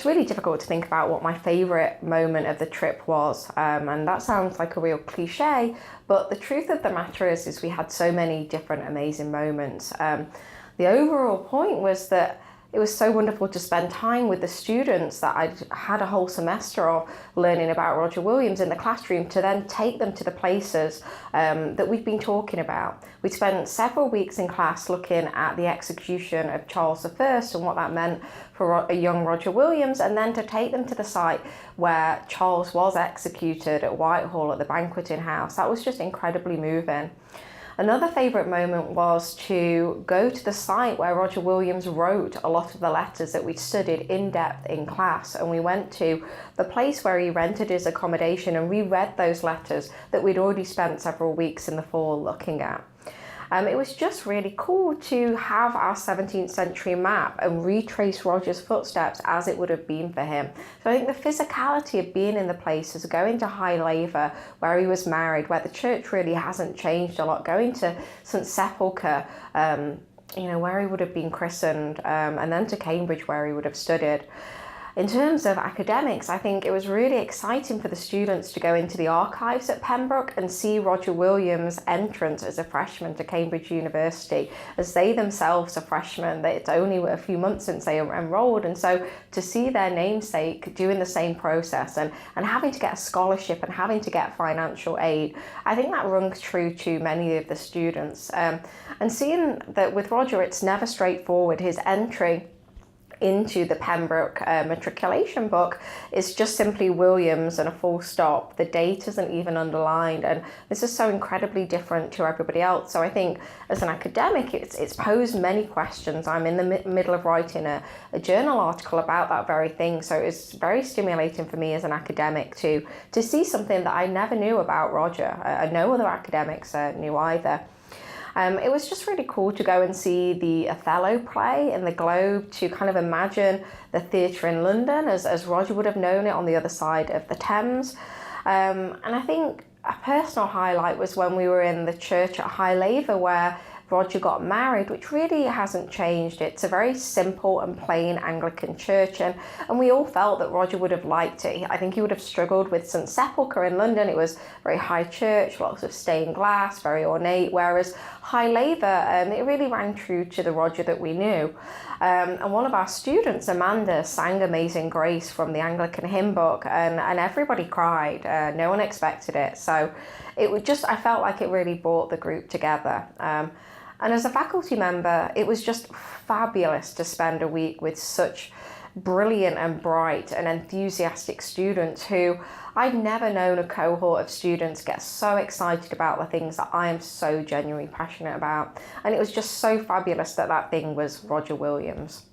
It's really difficult to think about what my favourite moment of the trip was, and that sounds like a real cliche, but the truth of the matter is we had so many different amazing moments. The overall point was that it was so wonderful to spend time with the students that I'd had a whole semester of learning about Roger Williams in the classroom, to then take them to the places that we've been talking about. We spent several weeks in class looking at the execution of Charles I and what that meant for a young Roger Williams, and then to take them to the site where Charles was executed at Whitehall at the banqueting house. That was just incredibly moving. Another favourite moment was to go to the site where Roger Williams wrote a lot of the letters that we'd studied in depth in class, and we went to the place where he rented his accommodation and reread those letters that we'd already spent several weeks in the fall looking at. It was just really cool to have our 17th century map and retrace Roger's footsteps as it would have been for him. So I think the physicality of being in the places, going to High Laver where he was married, where the church really hasn't changed a lot, going to St Sepulchre, where he would have been christened, and then to Cambridge where he would have studied. In terms of academics, I think it was really exciting for the students to go into the archives at Pembroke and see Roger Williams' entrance as a freshman to Cambridge University, as they themselves are freshmen. It's only a few months since they enrolled, and so to see their namesake doing the same process and having to get a scholarship and having to get financial aid, I think that rung true to many of the students. And seeing that with Roger, it's never straightforward. His entry into the Pembroke matriculation book is just simply Williams and a full stop. The date isn't even underlined, and this is so incredibly different to everybody else. So I think as an academic, it's posed many questions. I'm in the middle of writing a journal article about that very thing, so it's very stimulating for me as an academic to see something that I never knew about Roger. No other academics knew either. It was just really cool to go and see the Othello play in the Globe, to kind of imagine the theatre in London as Roger would have known it on the other side of the Thames. And I think a personal highlight was when we were in the church at High Laver where Roger got married, which really hasn't changed. It's a very simple and plain Anglican church, and we all felt that Roger would have liked it. I think he would have struggled with St Sepulchre in London. It was very high church, lots of stained glass, very ornate, whereas High Laver, it really rang true to the Roger that we knew. And one of our students, Amanda, sang Amazing Grace from the Anglican hymn book, and everybody cried. No one expected it. So I felt like it really brought the group together. And as a faculty member, it was just fabulous to spend a week with such brilliant and bright and enthusiastic students who I've never known a cohort of students get so excited about the things that I am so genuinely passionate about. And it was just so fabulous that thing was Roger Williams.